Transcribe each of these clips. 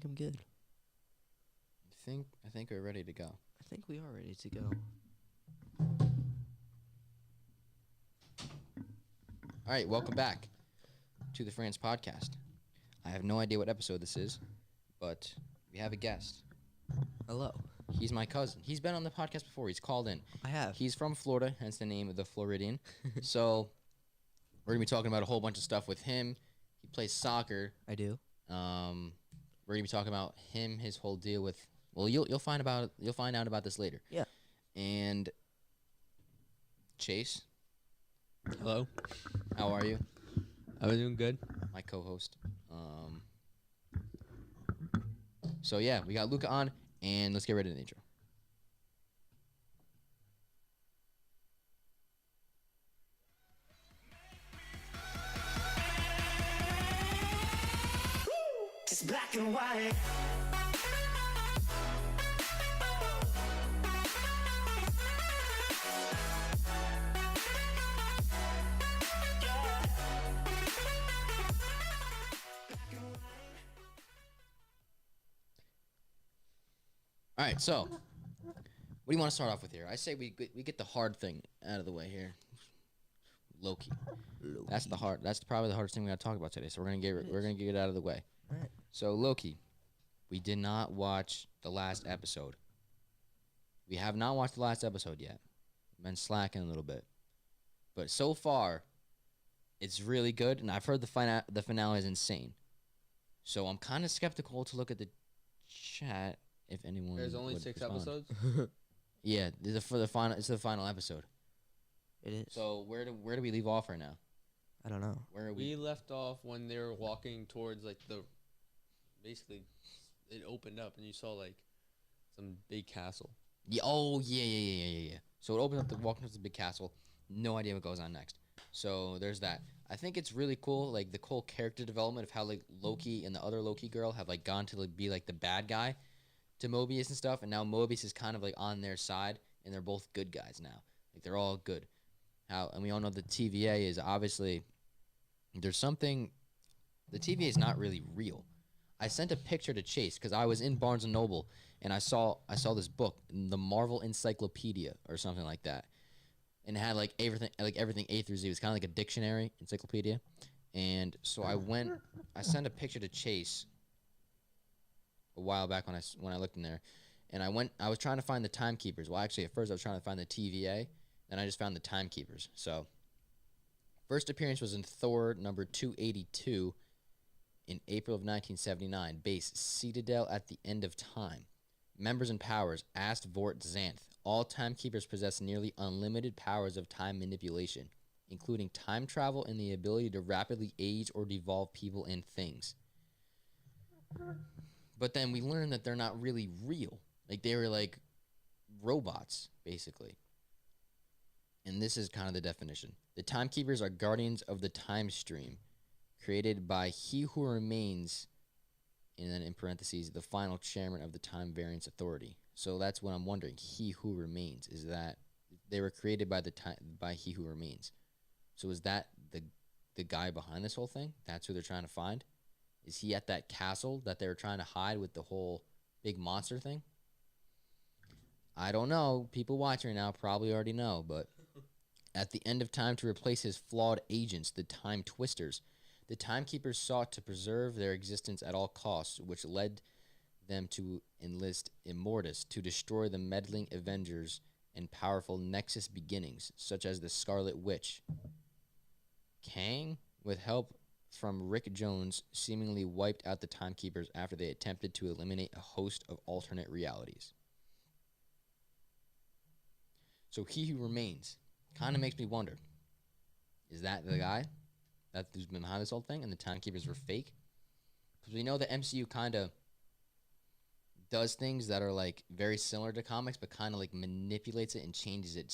think I'm good. I think we're ready to go. I think we are ready to go. All right, welcome back to the France podcast. I have no idea what episode this is, but we have a guest. Hello. He's my cousin. He's been on the podcast before. He's called in. I have. He's from Florida, hence the name of the Floridian. So we're going to be talking about a whole bunch of stuff with him. He plays soccer. I do. We're going to be talking about him, his whole deal with. Well, you'll find out about this later. Yeah. And Chase, Hello. how are you? I'm doing good. My co-host. So yeah, we got Luca on, and let's get ready to the intro. It's black and white. All right, so what do you want to start off with here? I say we get the hard thing out of the way here. Loki. That's probably the hardest thing we got to talk about today. So we're gonna get it out of the way. All right. So Loki, we did not watch the last episode. We have not watched the last episode yet. Been slacking a little bit, but so far, it's really good. And I've heard the finale is insane. So I'm kind of skeptical to look at the chat if anyone. There's only would 6 respond. episodes. Yeah, it's the final episode. It is. So where do we leave off right now? I don't know. Where are We we? left off when they were walking towards basically, it opened up and you saw some big castle. Yeah. Oh yeah. So it opens up walking up to the big castle. No idea what goes on next. So there's that. I think it's really cool, like the whole character development of how like Loki and the other Loki girl have like gone to be like the bad guy to Mobius and stuff, and now Mobius is kind of like on their side, and they're both good guys now. Like they're all good. And we all know the TVA is obviously there's something. The TVA is not really real. I sent a picture to Chase because I was in Barnes and Noble and I saw this book, the Marvel Encyclopedia or something like that, and it had like everything A through Z. It was kind of like a dictionary encyclopedia, and so I sent a picture to Chase a while back when I looked in there, and I was trying to find the timekeepers. Well, actually, at first I was trying to find the TVA, then I just found the timekeepers. So, first appearance was in Thor number 282 in April of 1979, base Citadel at the End of Time. Members and powers: Ast Vort Xanth. All timekeepers possess nearly unlimited powers of time manipulation, including time travel and the ability to rapidly age or devolve people and things. But then we learned that they're not really real. Like they were like robots, basically. And this is kind of the definition. The timekeepers are guardians of the time stream, created by He Who Remains, and then in parentheses, the final chairman of the Time Variance Authority. So that's what I'm wondering. He Who Remains, is that they were created by He Who Remains. So is that the guy behind this whole thing? That's who they're trying to find? Is he at that castle that they were trying to hide with the whole big monster thing? I don't know. People watching right now probably already know, but at the end of time, to replace his flawed agents, the Time Twisters, the Timekeepers sought to preserve their existence at all costs, which led them to enlist Immortus to destroy the meddling Avengers and powerful Nexus beginnings, such as the Scarlet Witch. Kang, with help from Rick Jones, seemingly wiped out the Timekeepers after they attempted to eliminate a host of alternate realities. So He Who Remains kind of makes me wonder, is that the guy who's been behind this whole thing and the Timekeepers were fake? Because we know the MCU kind of does things that are like very similar to comics, but kind of like manipulates it and changes it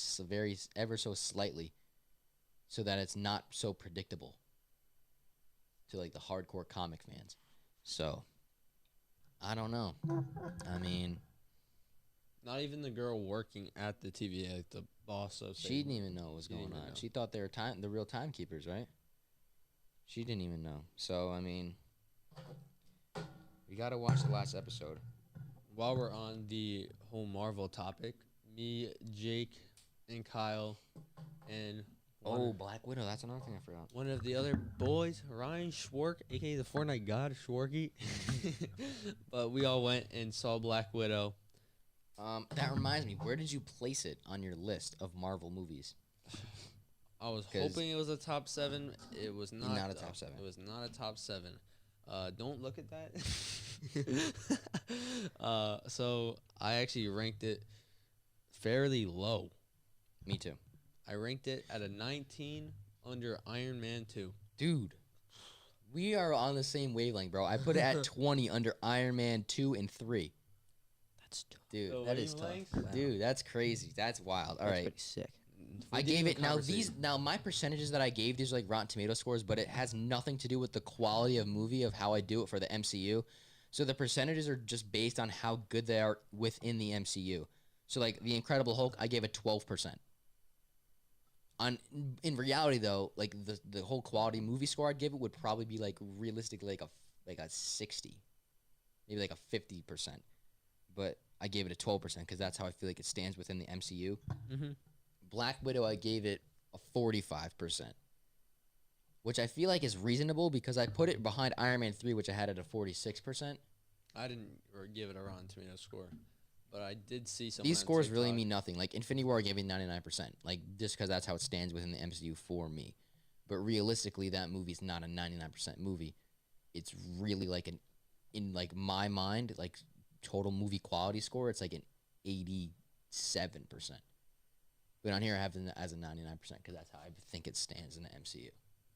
ever so slightly so that it's not so predictable to like the hardcore comic fans. So I don't know. I mean, Not even the girl working at the TVA, like the boss of. she didn't even know what was She didn't going even on. know. She thought they were the real timekeepers, right? She didn't even know. So I mean, We gotta watch the last episode. While we're on the whole Marvel topic, me, Jake, and Kyle, and Oh, Black Widow. That's another thing I forgot. one of the other boys, Ryan Schwark, aka the Fortnite God, Schwarky. But we all went and saw Black Widow. That reminds me. Where did you place it on your list of Marvel movies? I was 'Cause- hoping it was a top 7. It was not. Not a though. top 7. It was not a top 7. Don't look at that. So I actually ranked it fairly low. Me too. I ranked it at a 19 under Iron Man 2. Dude, we are on the same wavelength, bro. I put it at 20 under Iron Man 2 and 3. That's tough. Dude, So that what is do tough. you rank? Wow. Dude, that's crazy. That's wild. All That's right. pretty sick. I gave it now my percentages that I gave, these are like Rotten Tomato scores, but it has nothing to do with the quality of movie of how I do it for the MCU. So the percentages are just based on how good they are within the MCU. So like the Incredible Hulk, I gave it 12%. In reality though, like the whole quality movie score I'd give it would probably be like realistically like a 60. Maybe like a 50%. But I gave it a 12% because that's how I feel like it stands within the MCU. Mm-hmm. Black Widow, I gave it a 45%, which I feel like is reasonable because I put it behind Iron Man 3, which I had at a 46%. I didn't give it a Rotten Tomato score, but I did see some. These scores really mean nothing. Like Infinity War, I gave it 99%, like just because that's how it stands within the MCU for me. But realistically, that movie's not a 99% movie. It's really like in like my mind, like total movie quality score, it's like an 87%. But on here, I have it as a 99% because that's how I think it stands in the MCU.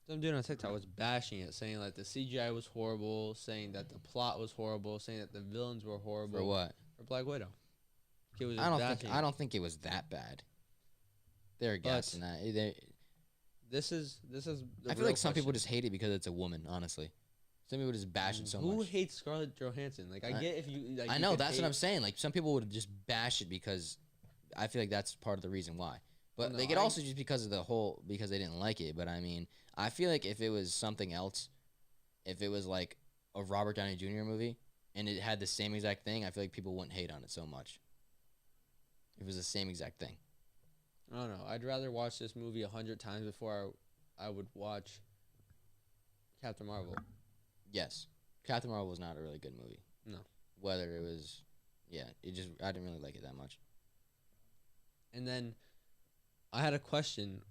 Some dude on TikTok was bashing it, saying like the CGI was horrible, saying that the plot was horrible, saying that the villains were horrible. For what? For Black Widow. He was I don't bashing think it. I don't think it was that bad. They're guessing that. This is. The I feel real like some people question. just hate it because it's a woman. Honestly, some people just bash it so Who much. hates Scarlett Johansson? Like I get if you. Like, I you know could that's what hate- I'm saying. Like some people would just bash it because I feel like that's part of the reason why. But No, they could I- also just because of the whole because they didn't like it. But I mean, I feel like if it was something else, if it was like a Robert Downey Jr. movie and it had the same exact thing, I feel like people wouldn't hate on it so much. If it was the same exact thing. I don't know. I'd rather watch this movie 100 times before I would watch Captain Marvel. Yes, Captain Marvel was not a really good movie. No. Whether it was, yeah, I didn't really like it that much. And then I had a question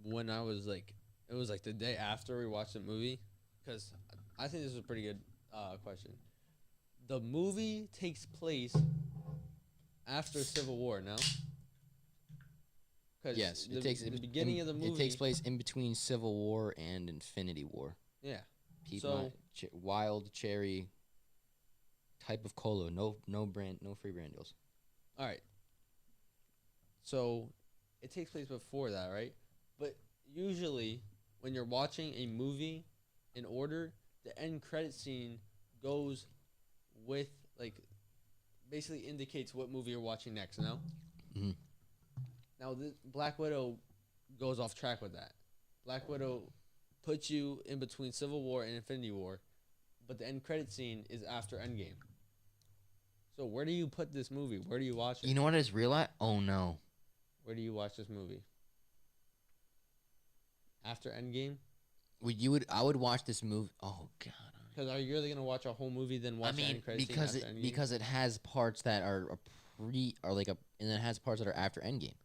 when I was like, it was like the day after we watched the movie, because I think this is a pretty good question. The movie takes place after Civil War, no? Because Yes, the beginning of the movie. It takes place in between Civil War and Infinity War. Yeah. Piedmont, wild cherry type of cola. No free brand deals. All right. So it takes place before that, right? But usually when you're watching a movie in order, the end credit scene goes with, like, basically indicates what movie you're watching next, no? Mhm. Now, Black Widow goes off track with that. Black Widow puts you in between Civil War and Infinity War, but the end credit scene is after Endgame. So where do you put this movie? Where do you watch it? You know what I just realized? Oh no. Where do you watch this movie? After Endgame? I would watch this movie. Oh god. Because are you really gonna watch a whole movie then watch the end credit scene after Endgame? because it has parts that are and it has parts that are after Endgame.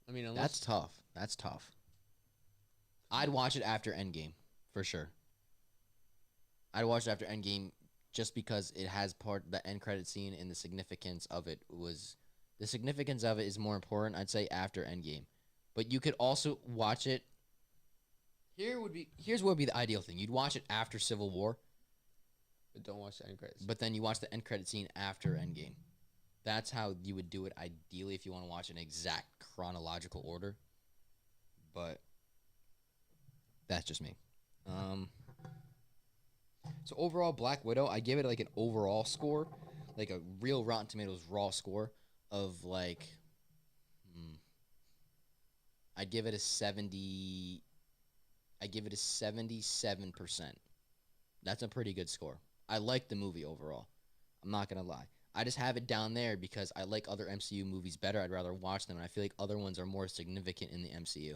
I mean, That's tough. That's tough. I'd watch it after Endgame for sure. I'd watch it after Endgame just because it has the end credit scene and the significance of it is more important. I'd say after Endgame, but you could also watch it. Here's what would be the ideal thing. You'd watch it after Civil War, but don't watch the end credits. but then you watch the end credit scene after Endgame. That's how you would do it ideally if you want to watch an exact chronological order. But that's just me. So overall, Black Widow, I give it like an overall score, like a real Rotten Tomatoes raw score of like, I'd give it a 70. I give it a 77%. That's a pretty good score. I like the movie overall. I'm not gonna lie. I just have it down there because I like other MCU movies better. I'd rather watch them, and I feel like other ones are more significant in the MCU.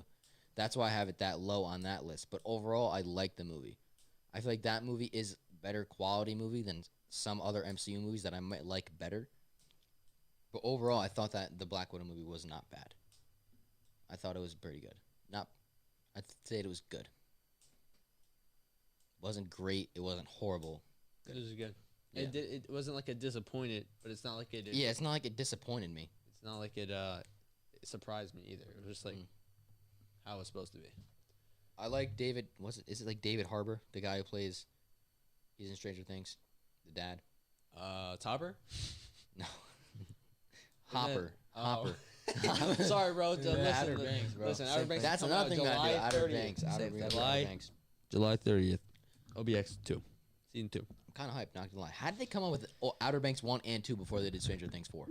That's why I have it that low on that list. But overall, I like the movie. I feel like that movie is better quality movie than some other MCU movies that I might like better. But overall, I thought that the Black Widow movie was not bad. I thought it was pretty good. I'd say it was good. Wasn't great. It wasn't horrible. It was good. Yeah. It wasn't like a disappointed, but it's not like it. Yeah, it's not like it disappointed me. It's not like it surprised me either. It was just like how it's supposed to be. I like David. Is it like David Harbour, the guy who plays? He's in Stranger Things, the dad. Topper? No. Hopper. Oh. Hopper. Sorry, bro. Outer Banks, bro. Listen, Outer Banks. That's is coming another thing out that I do. July Outer 30th. Banks. Outer Same Banks. thing. Outer Banks. July 30th. OBX 2. Season 2. I'm kind of hyped, not gonna lie. How did they come up with Outer Banks 1 and 2 before they did Stranger Things 4?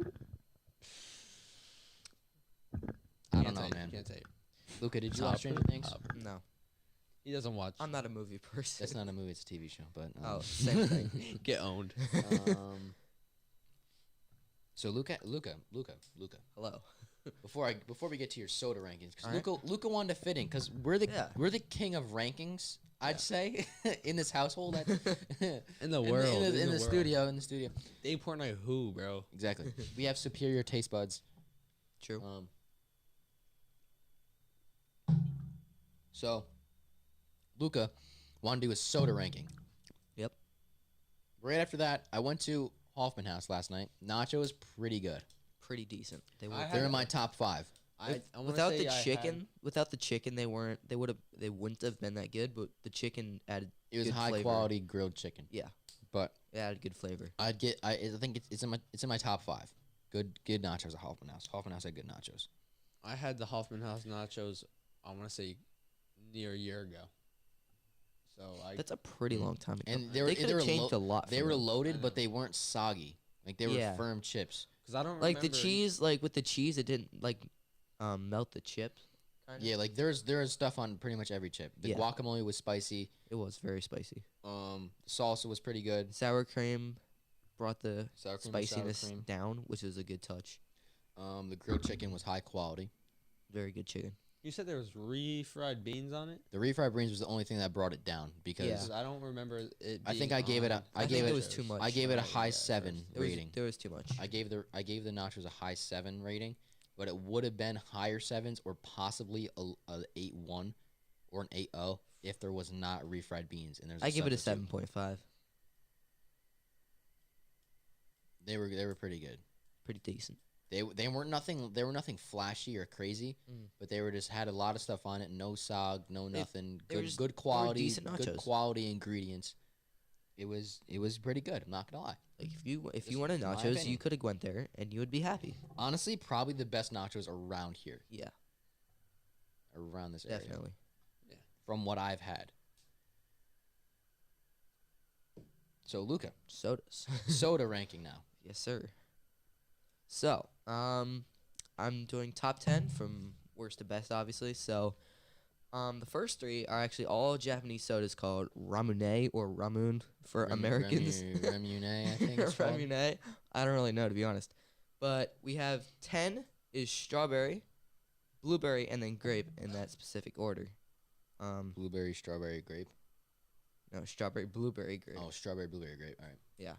I don't know, man. Can't tell you. Luca, did you watch Stranger Things? No, He doesn't watch. I'm not a movie person. That's not a movie; it's a TV show. But Oh, same thing. Get owned. So Luca. Hello. Before we get to your soda rankings, All right. because Luca wanted to fit in, because we're the king of rankings. I'd say in this household, In the world. in the world. studio. They Portnoy who, bro? Exactly. We have superior taste buds. True. So, Luca wanted to do a soda ranking. Yep. Right after that, I went to Hoffman House last night. Nachos, pretty good. Pretty decent. They were. I They're in my top 5. Without the chicken, they wouldn't have been that good. But the chicken added. It was good high flavor. quality grilled chicken. Yeah. But It added good flavor. I think it's in my top 5. Good nachos at Hoffman House. Hoffman House had good nachos. I had the Hoffman House nachos. I want to say near a year ago. So That's a pretty long time ago. And they could have changed a lot. They from were them. loaded, I but know. they weren't soggy. Like they Yeah. were firm chips. because I don't Like the remember- cheese, like with the cheese, it didn't melt the chips. Kinda. Yeah, like there's stuff on pretty much every chip. The Yeah. guacamole was spicy. It was very spicy. Salsa was pretty good. Sour cream brought the Sour cream and sour spiciness cream. down, which is a good touch. The grilled chicken was high quality. Very good chicken. You said there was refried beans on it. The refried beans was the only thing that brought it down because Yeah. 'Cause I don't remember it. I think being I gave it a on I I gave think it it was too much. I gave it a Right, high yeah, 7 There was, rating. there was too much. I gave the nachos a high 7 rating, but it would have been higher 7s or possibly a 8.1 or an 8.0 if there was not refried beans and there's. I give it a substitute. 7.5. They were pretty good. Pretty decent. They weren't nothing. They were nothing flashy or crazy, but they were just had a lot of stuff on it. No sog, no nothing. they were Good just- good quality, decent good nachos. quality ingredients. It was pretty good. I'm not gonna lie. Like if Just you wanted my nachos, you opinion. could have went there and you would be happy. Honestly, probably the best nachos around here, Yeah, around this area, definitely. from what I've had. So Luca, Sodas. soda ranking now. Yes, sir. So, I'm doing top 10 from worst to best, obviously. So, the first 3 are actually all Japanese sodas called Ramune or Ramun for Americans. Ramune, I think it's called. Ramune. I don't really know, to be honest. But we have 10 is strawberry, blueberry, and then grape in that specific order. Blueberry, strawberry, grape. No, strawberry, blueberry, grape. Oh, strawberry, blueberry, grape. All right. Yeah.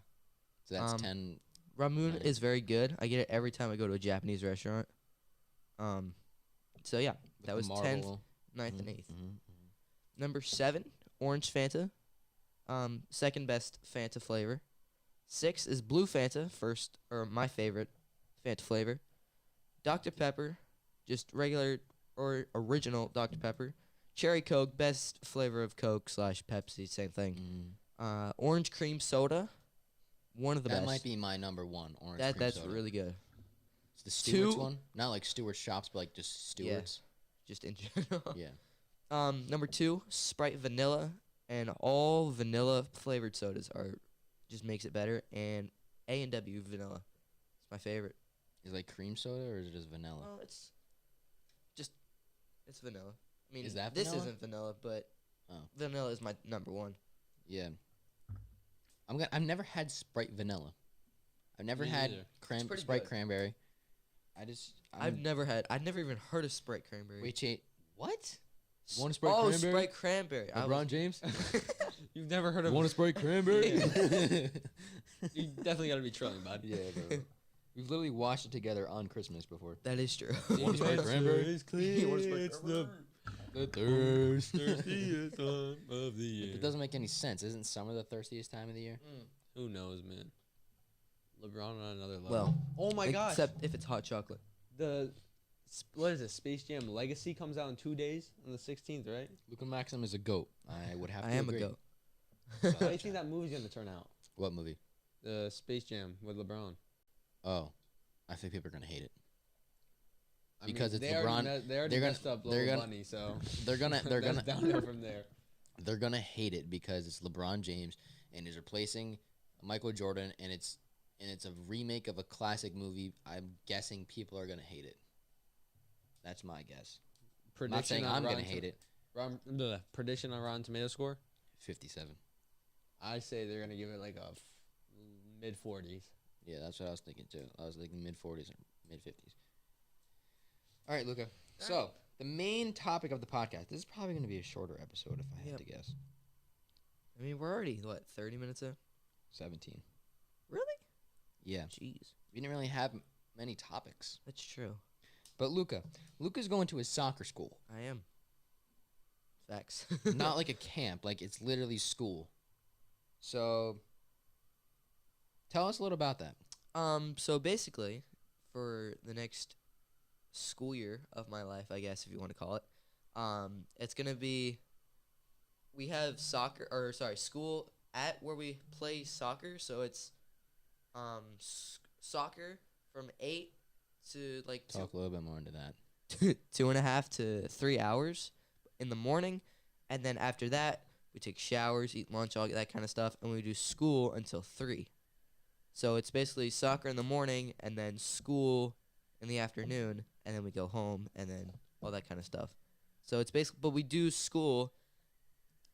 So that's Um, 10. Ramun Right. is very good. I get it every time I go to a Japanese restaurant. So yeah, with that the was 10th, marble. 9th, and 8th. Mhm. Number 7, orange Fanta. Second best Fanta flavor. 6 is blue Fanta, first or my favorite Fanta flavor. Dr. Pepper, just regular or original Dr. Pepper. Cherry Coke, best flavor of Coke / Pepsi, same thing. Orange cream soda, one of the That best. might be my number 1. Orange cream That's soda. really good. It's the Stewart's Two- one, not like Stewart's shops, but like just Stewart's. Just in general. Yeah. Number 2, Sprite vanilla, and all vanilla flavored sodas are just makes it better. And A&W vanilla, it's my favorite. Is it like cream soda or is it just vanilla? Well, it's vanilla. I mean, Is that this vanilla? isn't vanilla, but Vanilla is my number one. Yeah. I've never had Sprite vanilla. I've never Me had neither. pretty Sprite good. cranberry. I've never even heard of Sprite cranberry. Wait, what? S- Want a Sprite oh, cranberry? Sprite cranberry. LeBron James? You've never heard of? Want a Sprite cranberry? You definitely gotta be trolling, bud. Yeah, bro. We've literally watched it together on Christmas before. That is true. Want a Sprite cranberry? It's clean. You want a Sprite It's cranberry? The thirst. thirstiest time of the year. It doesn't make any sense. Isn't summer the thirstiest time of the year? Who knows, man? LeBron on another level. Well, oh my gosh. except if it's hot chocolate. What is it? Space Jam Legacy comes out in 2 days on the 16th, right? Luka Maxim is a goat. I would have to I am agree. a goat. How do you think that movie's gonna turn out? What movie? The Space Jam with LeBron. Oh, I think people are gonna hate it. I Because mean, it's they already LeBron, They already they're gonna- messed up they're Little gonna- Bunny, so they're gonna that's downhill from there. they're gonna hate it because it's LeBron James and is replacing Michael Jordan and it's a remake of a classic movie. I'm guessing people are gonna hate it. That's my guess. I'm not saying I'm gonna hate it. Prediction on Rotten Tomato score? 57. I say they're gonna give it like a mid 40s. Yeah, that's what I was thinking too. I was thinking mid 40s or mid 50s. All right, Luca. So the main topic of the podcast. This is probably going to be a shorter episode if I had to guess. I mean, we're already, 30 minutes in? 17. Really? Yeah. Jeez. We didn't really have many topics. That's true. But Luca's going to his soccer school. I am. Facts. Not like a camp. Like, it's literally school. So, tell us a little about that. So basically, for the next school year of my life, I guess, if you want to call it, it's going to be, we have school at where we play soccer. So it's, soccer from 8 to like Talk a little bit more into that. 2.5 to 3 hours in the morning, and then after that we take showers, eat lunch, all that kind of stuff, and we do school until 3. So it's basically soccer in the morning and then school in the afternoon, and then we go home and then all that kind of stuff. So it's basically, but we do school,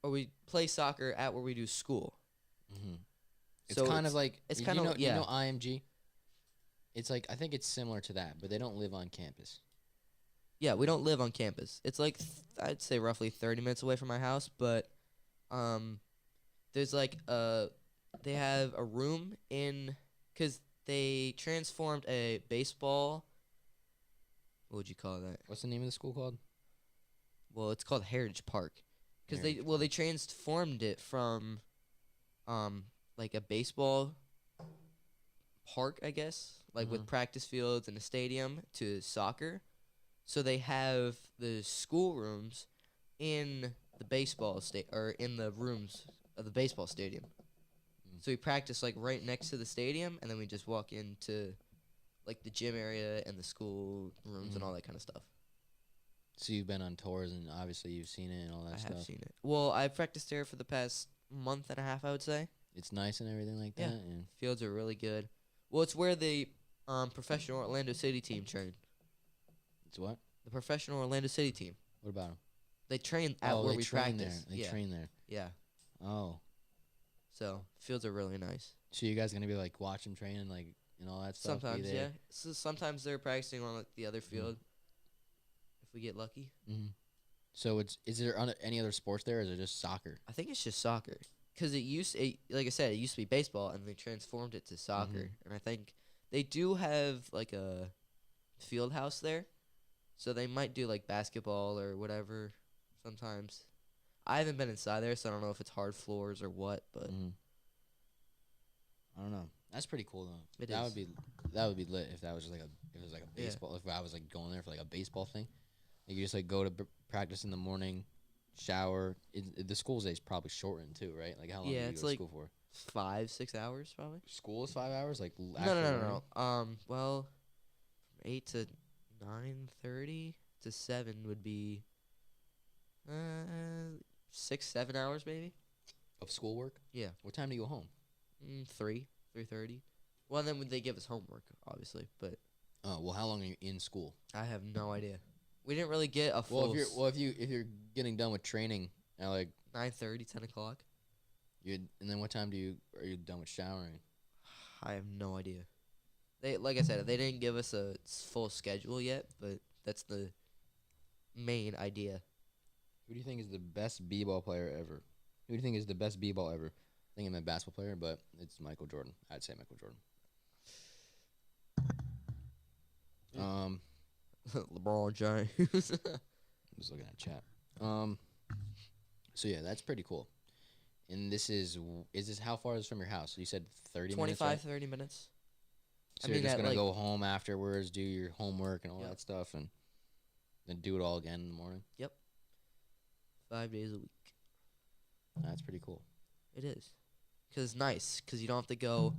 or we play soccer at where we do school. Mm-hmm. It's So kind of like, it's you kind know, of, you know IMG? It's like, I think it's similar to that, but they don't live on campus. Yeah, we don't live on campus. It's like I'd say roughly 30 minutes away from my house, but there's like they have a room cuz they transformed a baseball. What would you call that? What's the name of the school called? Well, it's called Heritage Park, cuz they transformed it from like a baseball park, I guess, like with practice fields and a stadium, to soccer. So they have the school rooms in the baseball or in the rooms of the baseball stadium. So we practice like right next to the stadium, and then we just walk into like the gym area and the school rooms and all that kind of stuff. So you've been on tours, and obviously you've seen it and all that I stuff. have seen it. Well, I've practiced there for the past month and a half, I would say. It's nice and everything like Yeah. that. And Fields are really good. Well, it's where the professional Orlando City team train. it's what? The professional Orlando City team. What about them? They train at where they we train practice. there. They yeah. train there. Yeah. Oh, So fields are really nice. so you guys gonna be like watch them train and like and all that stuff? Sometimes, be yeah. there? So sometimes they're practicing on like the other field. If we get lucky. Mm-hmm. So is there any other sports there, or is it just soccer? I think it's just soccer. Because like I said, it used to be baseball, and they transformed it to soccer. And I think they do have like a field house there, so they might do like basketball or whatever sometimes. I haven't been inside there, so I don't know if it's hard floors or what, but I don't know. That's pretty cool though. It that is. would be lit if that was just like if it was like a Yeah. baseball. If I was like going there for like a baseball thing, like you just like go to practice in the morning, shower. The school day's probably shortened too, right? Like how long Yeah, do you it's go to like school for? 5-6 hours probably. School is 5 hours. Like No. Well, 8 to 9:30 to 7 would be 6-7 hours maybe. of schoolwork. Yeah. What time do you go home? 3:30. Well, then they give us homework, obviously, but Oh well, how long are you in school? I have no idea. We didn't really get a full. Well, if you're getting done with training And like 9:30, 10 o'clock. and then what time are you done with showering? I have no idea. Like I said, they didn't give us a full schedule yet, but that's the main idea. Who do you think is the best b-ball player ever? Who do you think is the best b-ball ever? I think I'm a basketball player, but it's Michael Jordan. I'd say Michael Jordan. LeBron James. I'm just looking at chat. So yeah, that's pretty cool. And this is this how far is this from your house? You said 30 minutes. 25, 30 minutes. So I you're mean, just at, gonna like- go home afterwards, do your homework and all Yep. that stuff, and then do it all again in the morning. 5 days a week. That's pretty cool. It is. Because it's nice. Because you don't have to go.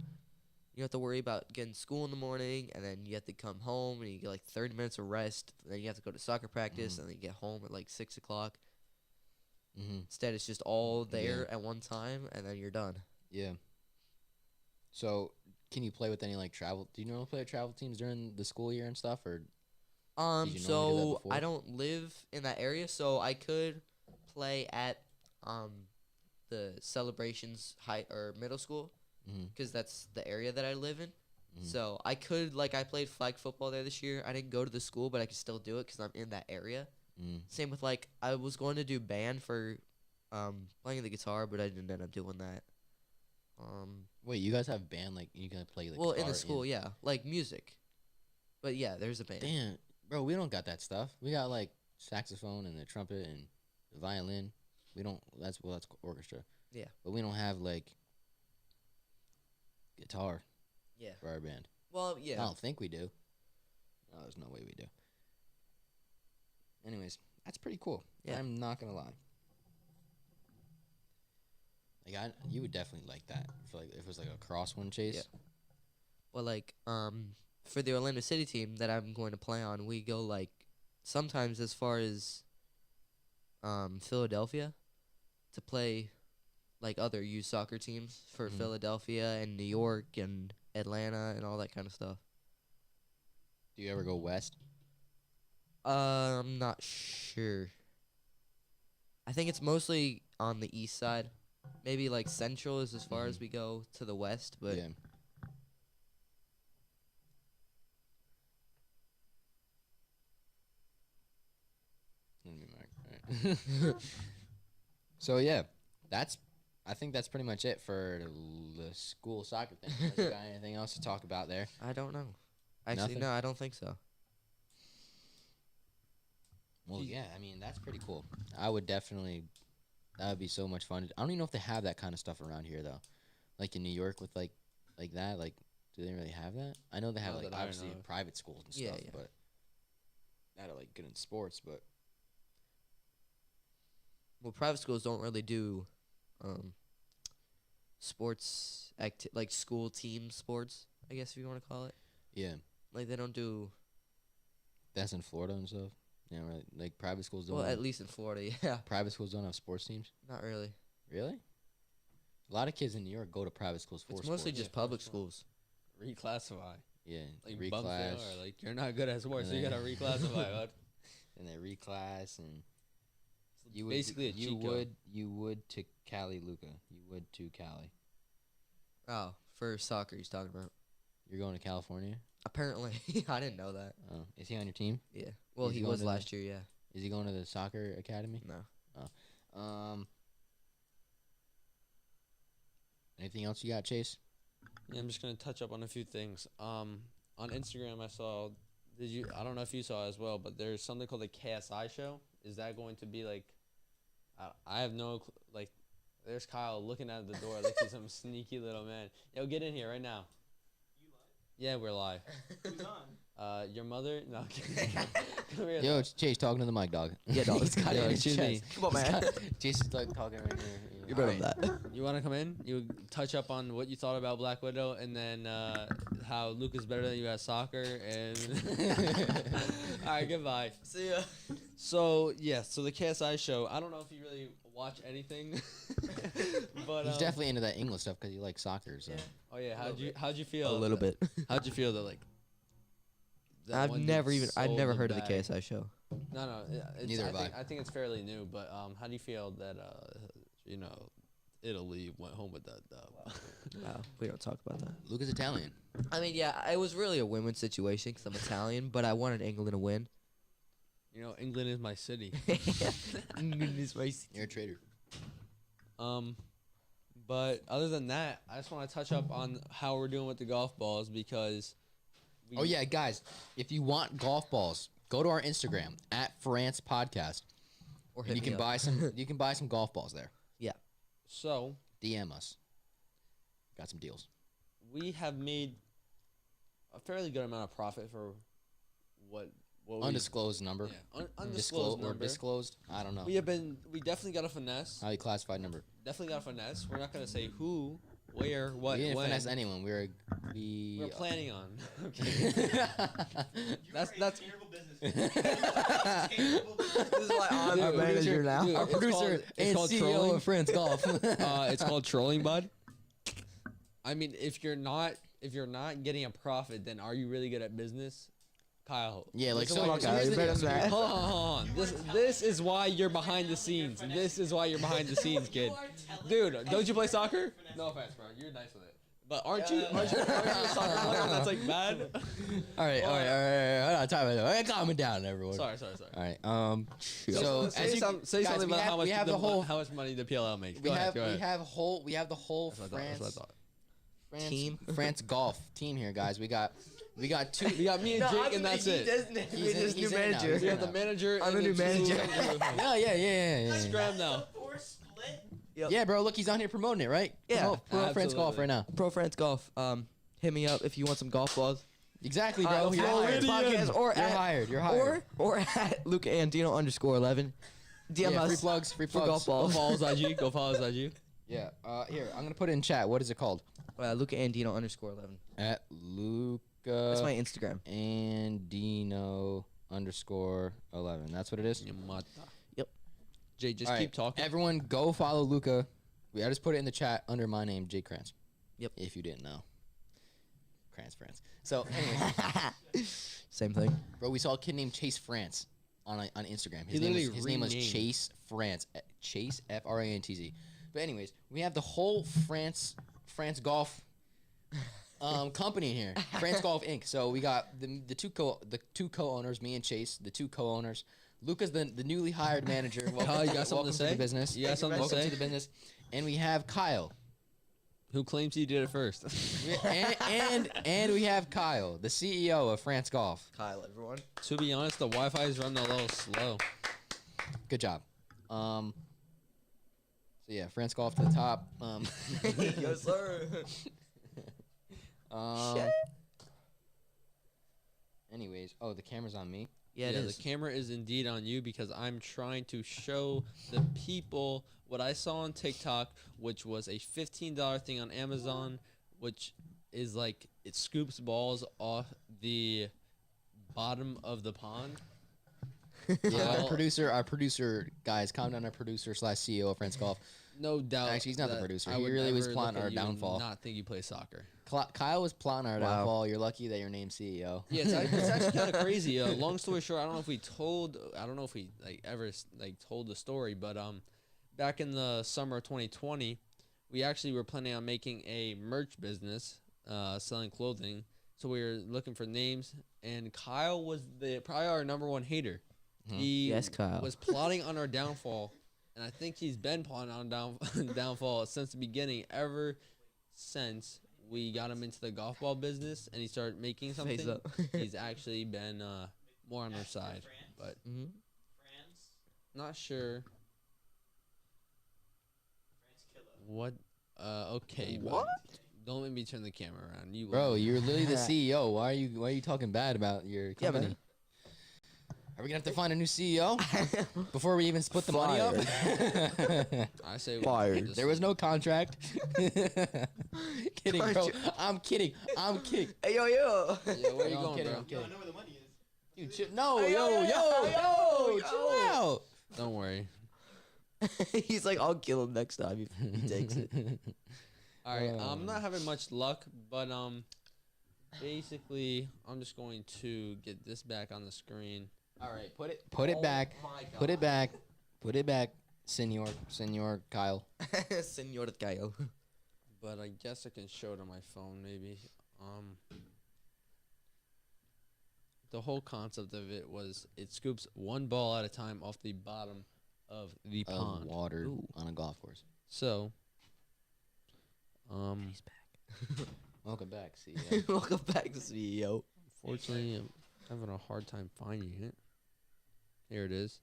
You don't have to worry about getting school in the morning, and then you have to come home, and you get like 30 minutes of rest. Then you have to go to soccer practice, and then you get home at like 6 o'clock. Mm-hmm. Instead, it's just all there at one time, and then you're done. Yeah. So, can you play with any like travel? Do you normally play with travel teams during the school year and stuff, or? Did you normally do that So before? I don't live in that area, so I could play at the Celebrations high or middle school, Mm-hmm. because that's the area that I live in. Mhm. So I could, like, I played flag football there this year. I didn't go to the school, but I could still do it because I'm in that area. Mm. Same with, like, I was going to do band for playing the guitar, but I didn't end up doing that. Wait, you guys have band like you guys play like Well, in guitar the school, yeah, like music. But yeah, there's a band. Damn, bro, we don't got that stuff. We got like saxophone and the trumpet and the violin. We don't. That's orchestra. Yeah. But we don't have like guitar Yeah. for our band. Well, I yeah. don't think we do. No, there's no way we do. Anyways, that's pretty cool. Yeah. I'm not gonna lie. Like you would definitely like that if it was like a crosswind chase. Yeah. Well, like, for the Orlando City team that I'm going to play on, we go, like, sometimes as far as Philadelphia to play, like, other youth soccer teams for Mhm. Philadelphia and New York and Atlanta and all that kind of stuff. Do you ever go west? I'm not sure. I think it's mostly on the east side. Maybe, like, Central is as far as we go to the west, but yeah. Let me mark. Alright. So yeah, I think that's pretty much it for the school soccer thing. Unless you got anything else to talk about there? I don't know. Actually, Nothing? no, I don't think so. Well, yeah, I mean that's pretty cool. I would definitely. That would be so much fun. I don't even know if they have that kind of stuff around here though, like in New York with like that. Like, do they really have that? I know they have Not like that I obviously know in of. private schools and Yeah, stuff, yeah. but that are like good in sports. But Well, private schools don't really do sports like school team sports, I guess if you want to call it. yeah, Like they don't do that's in Florida and stuff. Yeah, right. Like private schools don't. well, have, at least in Florida, yeah. private schools don't have sports teams. Not really. Really? A lot of kids in New York go to private schools for It's sports. mostly just Yeah, public for schools. Reclassify. Yeah, Like reclass, bums they are. Like you're not good at sports, so you Yeah. gotta reclassify. Bud. and they reclass, and It's you would basically a cheat code. you would to Cali, Luca. You would to Cali. Oh, for soccer he's talking about. You're going to California. Apparently, I didn't know that. Oh, is he on your team? Yeah. Well, Is he he going was to the- last year, yeah. Is he going to the soccer academy? No. Anything else you got, Chase? Yeah, I'm just gonna touch up on a few things. On Instagram, I saw. I don't know if you saw as well, but there's something called the KSI show. Is that going to be like? I have no like. There's Kyle looking at the door like he's some sneaky little man. Yo, get in here right now. You live? Yeah, we're live. Who's on? Your mother? No. Come here. Yo, it's Chase talking to the mic, dog. Yeah, dog, it's got it Yo, in your excuse me. chest. Come on, man. Chase is like talking right here. You're better than that. You want to come in? You touch up on what you thought about Black Widow, and then how Luke is better than you at soccer, and all right, goodbye. See ya. So so the KSI show. I don't know if you really watch anything, but He's definitely into that English stuff because he likes soccer. So Oh yeah, A little how'd you feel? A little bit. How'd you feel that like I've one never dude I've sold never heard of the bag. KSI show. No, Neither have I think it's fairly new. But how do you feel that Italy went home with that dub? Wow, we don't talk about that. Luca's Italian. I mean, yeah, it was really a win-win situation because I'm Italian, but I wanted England to win. England is my city. England is my city. You're a traitor. But other than that, I just want to touch up on how we're doing with the golf balls because. Oh yeah, guys! If you want golf balls, go to our Instagram at France Podcast, Or and hit you me can up. buy some. You can buy some golf balls there. So DM us. Got some deals. we have made a fairly good amount of profit for what we Undisclosed number. undisclosed Or number. disclosed. I don't know. We definitely got a finesse. Highly classified number. Definitely got a finesse. We're not gonna say who, where, what, We didn't when. finesse anyone. We're We. planning on. Okay. that's Sustainable business. This is why I'm Dude, our manager now. dude, Our it's producer called- it's and called CEO trolling. of France Golf. It's called trolling, bud. I mean, if you're not getting a profit, then are you really good at business, Kyle? Yeah, like This is so. why- Kyle, here's you the better deal. than that. Hold on. This is why you're behind the scenes. This is why you're behind the scenes, kid. Dude, don't you play soccer? No offense, bro. You're nice with it. But aren't you a soccer player that's like bad? All right. Hold on, time out. Calm it down, everyone. Sorry. All right. So say as you, say guys, something we about have, how much we have the whole how much money the PLL makes. we Go have ahead. we have the whole That's what I France thought. Team. France golf team here, guys. We got two. We got me and Jake, and that's it. He's in- He's he's new in now. manager. We have the manager. I'm and the new two- manager. Yeah. Scram now. Yeah, bro. Look, he's on here promoting it, right? Yeah, Promote France golf absolutely. right now. Pro France Golf. Hit me up if you want some golf balls. Exactly, bro. You're hired. Floridian. Podcast or You're at, hired. You're hired. Or at Luca Andino _11. DM Yeah, us free plugs. Free for plugs. golf Go balls. follow us IG. Go follow us IG. Yeah. Here, I'm gonna put it in chat. What is it called? Luca Andino _11. At Luca. That's my Instagram. Andino _11. That's what it is. Yep. Jay, just All keep right, talking. Everyone, go follow Luca. I just put it in the chat under my name, Jay Krantz. Yep. If you didn't know. Krantz France. So, anyways, Same thing. bro, we saw a kid named Chase France on Instagram. He His literally name was renamed. Chase France. Chase FRANTZ. But anyways, we have the whole France golf company here, France Golf Inc. So we got the two co-owners, me and Chase, the two co-owners. Luca's the newly hired manager. Welcome, Kyle, you got something welcome to say? the business. You got something to welcome say? to the business. And we have Kyle. Who claims he did it first? and we have Kyle, the CEO of France Golf. Kyle, everyone. To be honest, the Wi-Fi is running a little slow. Good job. So yeah, France Golf to the top. Yes, sir. Shit. Anyways, the camera's on me. Yeah, it is. The camera is indeed on you because I'm trying to show the people what I saw on TikTok, which was a $15 thing on Amazon, which is like it scoops balls off the bottom of the pond. Yeah, our producer, guys, calm down. Our producer / CEO of France Golf. No doubt. Actually, he's not the that producer. I He would really was never plotting look our at you and downfall. Not think you play soccer. Kyle was plotting our Wow. downfall. You're lucky that your name's CEO. Yeah, it's actually kind of crazy. Long story short, I don't know if we ever told the story, but back in the summer of 2020, we actually were planning on making a merch business, selling clothing. So we were looking for names, and Kyle was probably our number one hater. He Yes, Kyle. was plotting on our downfall, and I think he's been plotting on downfall since the beginning, ever since we got him into the golf ball business and he started making something. Face up. He's actually been more on our side, but Mm-hmm. not sure. What? Okay. bud. What? Don't let me turn the camera around. You, Bro, you're literally the CEO. Why are you talking bad about your Yeah, company? man. Are we gonna have to find a new CEO before we even split the money up? I say Fired. just- There was no contract. Kidding, bro. I'm kidding. Hey, yo. Yeah, where you No, I'm going, kidding, bro? I'm kidding. I know where the money is. Dude, no, Hey, yo, chill out. Don't worry. He's like, I'll kill him next time if he takes it. All right. I'm not having much luck, but basically, I'm just going to get this back on the screen. All right, put it back. Put it back. Put it back, Senor Kyle. Senor Gallo. But I guess I can show it on my phone, maybe. The whole concept of it was it scoops one ball at a time off the bottom of the Of pond. water Ooh. on a golf course. So, He's back. Welcome back, CEO. Welcome back, CEO. fortunately, I'm having a hard time finding it. Here it is.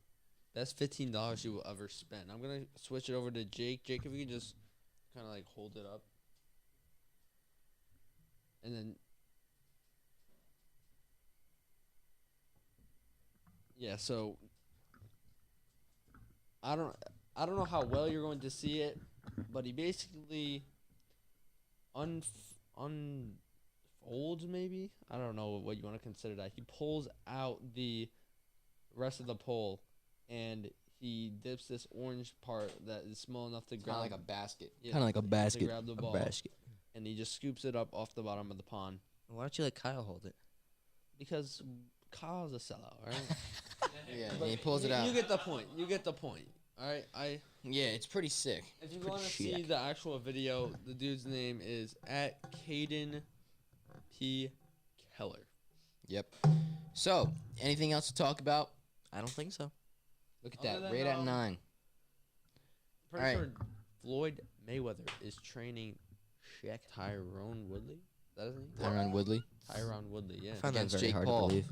Best $15 you will ever spend. I'm gonna switch it over to Jake. Jake, if you can just kind of like hold it up, and then yeah. So I don't know how well you're going to see it, but he basically unfolds, maybe. I don't know what you want to consider that. He pulls out the rest of the pole, and he dips this orange part that is small enough to Kind grab of like a basket. yeah, Kind of like a to basket. grab the A ball, basket. and he just scoops it up off the bottom of the pond Why don't you let Kyle hold it? because Kyle's a sellout. All right, Yeah, But and he pulls it out. You get the point. You get the point. All right, Yeah, it's pretty sick. if you Pretty want to sick. see the actual video, the dude's name is at Caden P. Keller. Yep. So, anything else to talk about? I don't think so. Look at Other that. than, Right at 9. Pretty All right. sure Floyd Mayweather is training Tyrone Woodley. Is that his name? Tyron Woodley. Tyron Woodley, yeah. I find that Against very Jake hard Paul. to believe.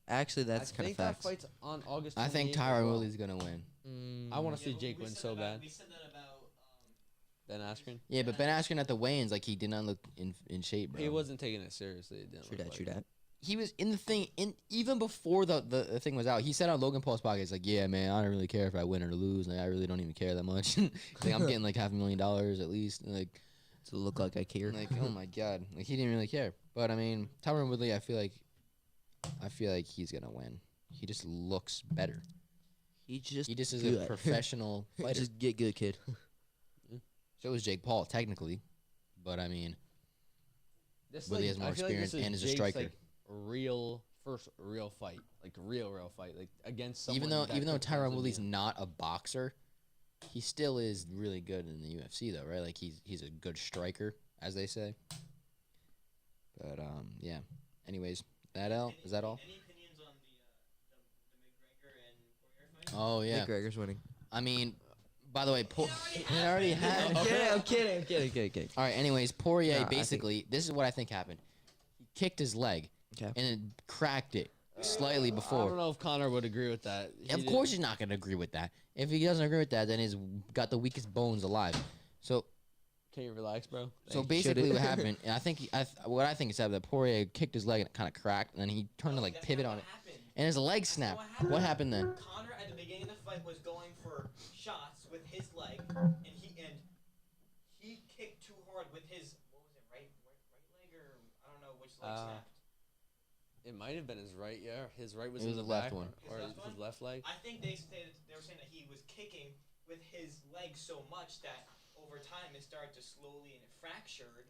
Actually, that's I kind of think that facts. fight's on August 28th. I think as Tyron well. Woodley's going to win. I want to Yeah, see Jake we win said so about- bad. We said that about Ben Askren. Yeah, but Ben Askren at the weigh-ins, like, he did not look in shape, bro. He wasn't taking it seriously. It didn't True look that, like true it. that. He was in the thing, even before the thing was out. He said on Logan Paul's podcast, like, yeah, man, I don't really care if I win or lose. Like, I really don't even care that much. Like, I'm getting, like, $500,000 at least. Like, To look like I care. oh, my God. Like, he didn't really care. But, I mean, Tyron Woodley, I feel like he's going to win. He just looks better. He just He is good. a professional fighter. Just get good, kid. So is Jake Paul, technically. But, I mean, This, Woodley has more I feel like this experience and is a Jake's, striker. Like, first real fight, like real fight, like against someone. even though that Tyron considers Woodley's him. not a boxer, he still is really good in the UFC, though, right? Like, he's a good striker, as they say. But, yeah. Anyways, is that all? Any opinions on the McGregor and Poirier fight? Oh, yeah. McGregor's winning. I mean, by the way, it already happened. I'm kidding. All right, anyways, Poirier, Nah, I basically, this is what I think happened. He kicked his leg, Okay. and it cracked it slightly I don't before. know if Connor would agree with that. Of course he's not going to agree with that. If he doesn't agree with that, then he's got the weakest bones alive. So Can you relax, bro? So Should basically, it? what happened, and I think what I think is that Poirier kicked his leg and it kind of cracked, and then he turned to like That's pivot not on what it, happened. and his leg snapped. What happened then? Connor at the beginning of the fight was going for shots with his leg, and he kicked too hard with his right leg, or I don't know which leg snapped. It might have been his right. Yeah, his right was It in was the the left back, one. or His left his one? left leg. I think they were saying that he was kicking with his leg so much that over time it started to slowly and it fractured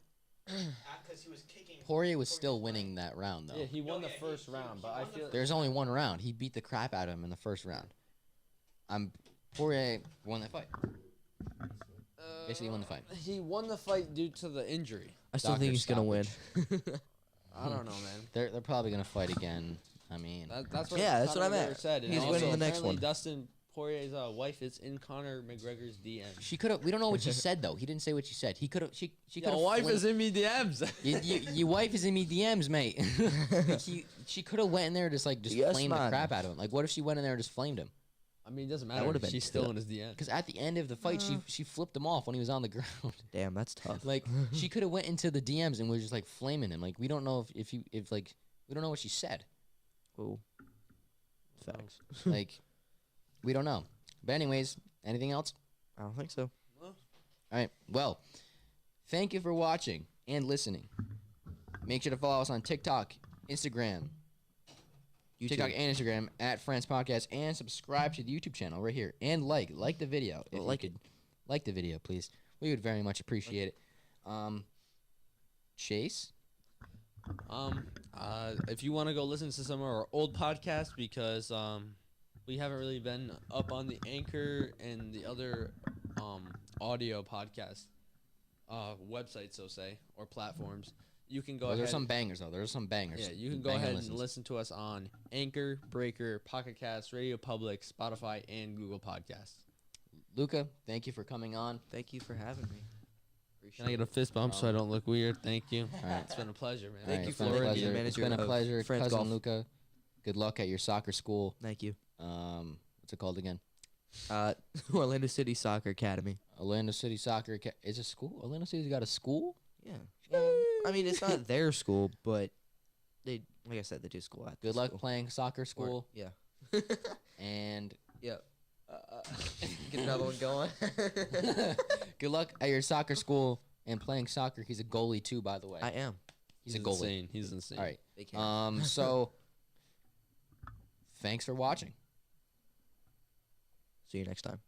because he was kicking. Poirier was for still his winning leg. that round though. Yeah, he won No, the yeah, first he round, but won I the feel first There's only one round. He beat the crap out of him in the first round. Poirier won that fight. Basically won the fight. he won the fight due to the injury. I still Doctor think he's gonna win. I don't know, man. They're probably gonna fight again. I mean, That's what Yeah, that's what I Conor meant. McGregor said. And He's also, winning the next apparently one. Dustin Poirier's wife is in Conor McGregor's DM. she could have. We don't know what she said though. He didn't say what she said. He could have. She could have. Your wife is in me DMs. Your wife is in me DMs, mate. Like, she could have went in there just Yes, flamed the man. crap out of him. Like, what if she went in there and just flamed him? I mean, it doesn't That matter. would've been She's still tough. in his DM. Because at the end of the fight, she flipped him off when he was on the ground. Damn, that's tough. Like, she could have went into the DMs and was just like flaming him. Like, we don't know if we don't know what she said. Ooh. Facts. Like, we don't know. But anyways, anything else? I don't think so. All right. Well, thank you for watching and listening. Make sure to follow us on TikTok, Instagram, YouTube. TikTok and Instagram at Friends Podcast, and subscribe to the YouTube channel right here. And like the video. If Like you could like the video, please. We would very much appreciate it. Chase, If you want to go listen to some of our old podcasts, because we haven't really been up on the Anchor and the other audio podcast websites, so say, or platforms, you can go ahead. There's some bangers though. There's some bangers. Yeah, you can go Banger ahead listens. and listen to us on Anchor, Breaker, Pocket Cast, Radio Public, Spotify, and Google Podcasts. Luca, thank you for coming on. Thank you for having me. Can I get a fist bump so I don't look weird? Thank you. All right. It's been a pleasure, man. Thank you, it's been a Floridian, pleasure. It's manager been a of pleasure, France cousin Golf. Luca. Good luck at your soccer school. Thank you. What's it called again? Orlando City Soccer Academy. Orlando City Soccer is a school. Orlando City's got a school. Yeah. I mean, it's not their school, but they, like I said, they do school at. the Good luck school. playing soccer Or- school. yeah. And Yep. Get another one going. good luck at your soccer school and playing soccer. He's a goalie too, by the way. I am. He's a goalie. Insane. He's insane. All right. They can. So thanks for watching. See you next time.